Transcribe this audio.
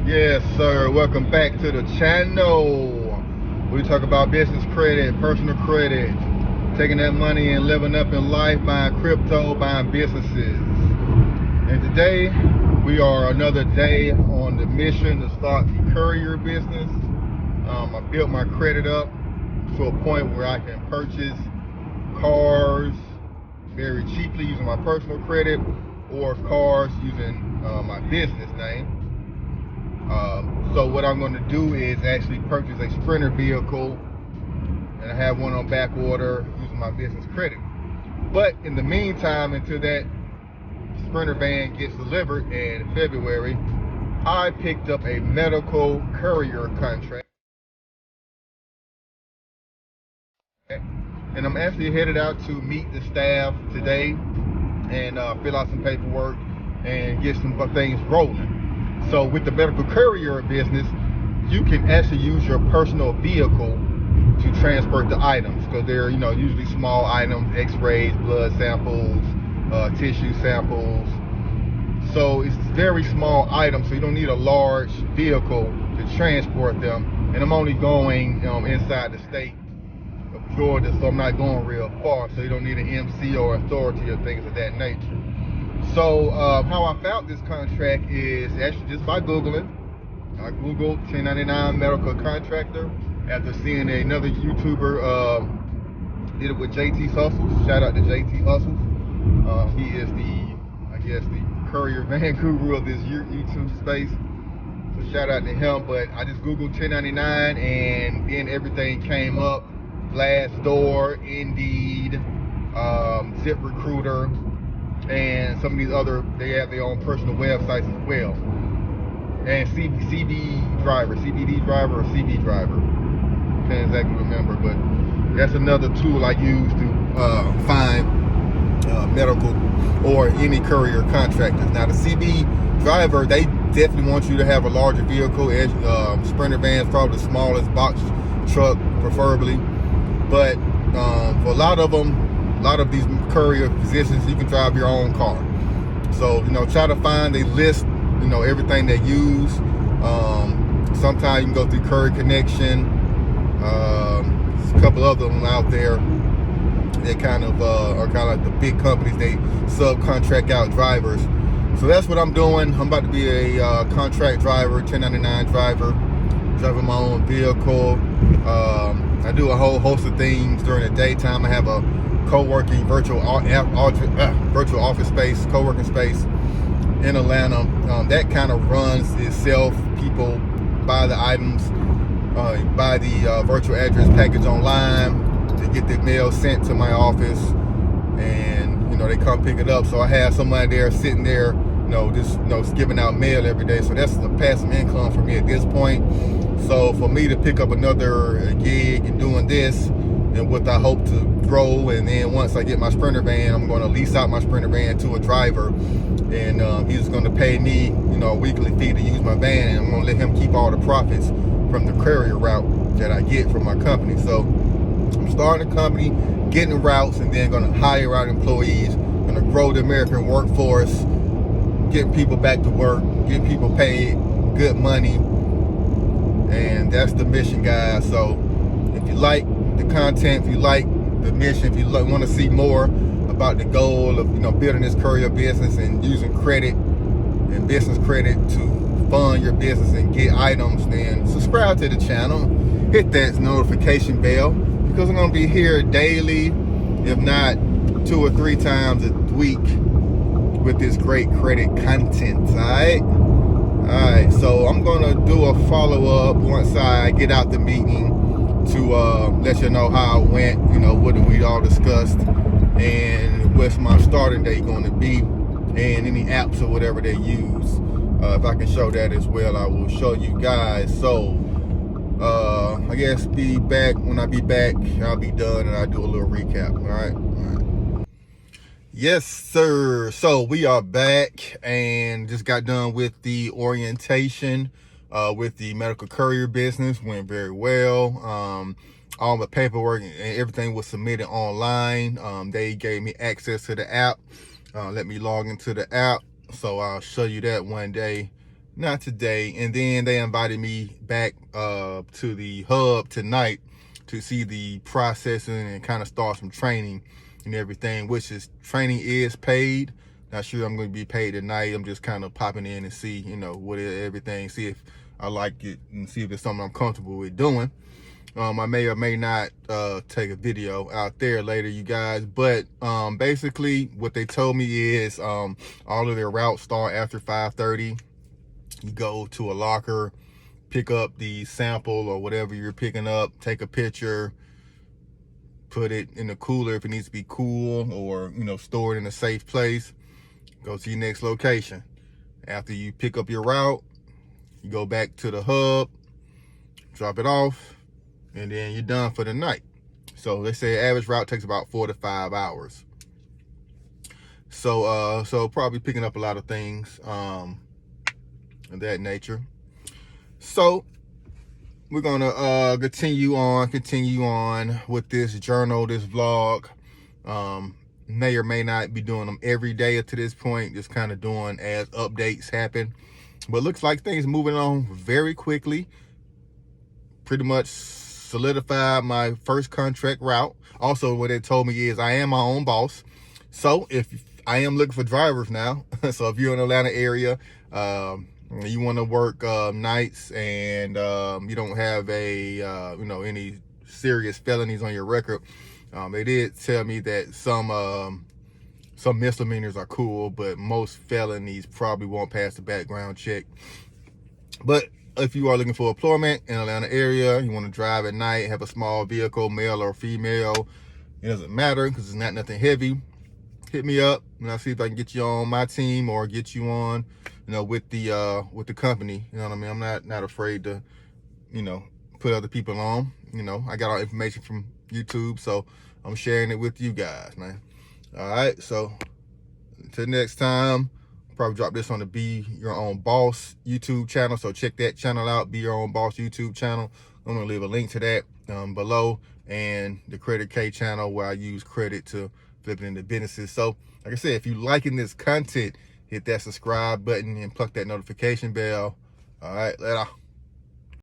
Yes, sir. Welcome back to the channel. We talk about business credit, personal credit, taking that money and living up in life, buying crypto, buying businesses. And today, we are another day on the mission to start the courier business. I built my credit up to a point where I can purchase cars very cheaply using my personal credit, or cars using my business name. So what I'm going to do is actually purchase a Sprinter vehicle, and I have one on back order using my business credit. But in the meantime, until that Sprinter van gets delivered in February, I picked up a medical courier contract, and I'm actually headed out to meet the staff today and fill out some paperwork and get some things rolling. So with the medical courier business, you can actually use your personal vehicle to transport the items, because they're usually small items, x-rays, blood samples, tissue samples. So it's very small items, so you don't need a large vehicle to transport them. And I'm only going inside the state of Georgia, so I'm not going real far, so you don't need an MC or authority or things of that nature. So how I found this contract is actually just by Googling. I Googled 1099 medical contractor after seeing another YouTuber did it with JT Hustles. Shout out to JT Hustles. He is the courier van guru of this YouTube space. So shout out to him. But I just Googled 1099 and then everything came up. Glassdoor, Indeed, ZipRecruiter, and some of these other, they have their own personal websites as well. And CBD driver or CB driver, can't exactly remember, but that's another tool I use to find medical or any courier contractors. Now the CB driver, they definitely want you to have a larger vehicle. Sprinter van is probably the smallest, box truck preferably, but for a lot of them, a lot of these courier positions, you can drive your own car. So try to find a list, everything they use. Sometimes you can go through Courier Connection. There's a couple of them out there. They kind of are kind of like the big companies. They subcontract out drivers. So that's what I'm doing. I'm about to be a contract driver, 1099 driver, driving my own vehicle. I do a whole host of things during the daytime. I have a co-working virtual office space, co-working space in Atlanta. That kind of runs itself. People buy the items, buy the virtual address package online to get the mail sent to my office, and they come pick it up. So I have somebody there sitting there, just giving out mail every day. So that's a passive income for me at this point. So for me to pick up another gig and doing this, and what I hope to grow, and then once I get my Sprinter van, I'm going to lease out my Sprinter van to a driver, and he's going to pay me a weekly fee to use my van, and I'm going to let him keep all the profits from the courier route that I get from my company. So I'm starting a company, getting routes, and then going to hire out employees, going to grow the American workforce, getting people back to work, getting people paid good money, and that's the mission, guys. So if you like the content, if you like the mission, if you want to see more about the goal of building this courier business and using credit and business credit to fund your business and get items, then subscribe to the channel, hit that notification bell, because I'm going to be here daily, if not 2 or 3 times a week, with this great credit content. Alright, so I'm going to do a follow-up once I get out the meeting to let you know how it went, what we all discussed, and what's my starting date going to be, and any apps or whatever they use. If I can show that as well, I will show you guys. So I guess be back. When I be back, I'll be done and I'll do a little recap. All right. Yes, sir. So we are back and just got done with the orientation with the medical courier business. Went very well. All the paperwork and everything was submitted online. They gave me access to the app, let me log into the app. So I'll show you that one day not today. And then they invited me back to the hub tonight to see the processing and kind of start some training and everything, which is training is paid. Not sure I'm going to be paid tonight. I'm just kind of popping in and see, you know, what is everything, see if I like it and see if it's something I'm comfortable with doing. I may or may not take a video out there later, you guys, but basically what they told me is all of their routes start after 5:30. You go to a locker, pick up the sample or whatever you're picking up, take a picture, put it in the cooler if it needs to be cool, or, you know, store it in a safe place. Go to your next location. After you pick up your route, you go back to the hub, drop it off, and then you're done for the night. So they say average route takes about 4 to 5 hours. So probably picking up a lot of things of that nature. So we're gonna continue on with this journal, this vlog. May or may not be doing them every day up to this point, just kind of doing as updates happen. But looks like things moving on very quickly. Pretty much solidified my first contract route. Also, what they told me is I am my own boss. So if I am looking for drivers now, so if you're in the Atlanta area, you want to work nights and you don't have a you know, any serious felonies on your record, they did tell me that some misdemeanors are cool, but most felonies probably won't pass the background check. But if you are looking for employment in the Atlanta area, you want to drive at night, have a small vehicle, male or female, it doesn't matter because it's not nothing heavy, hit me up and I'll see if I can get you on my team or get you on, you know, with the company. You know what I mean? I'm not afraid to, you know, put other people on. You know, I got all information from YouTube, so I'm sharing it with you guys, man. All right, so until next time, probably drop this on the Be Your Own Boss YouTube channel, so check that channel out, Be Your Own Boss YouTube channel. I'm gonna leave a link to that below, and the Credit K channel where I use credit to flip it into businesses. So like I said, if you liking this content, hit that subscribe button and pluck that notification bell. All right, later.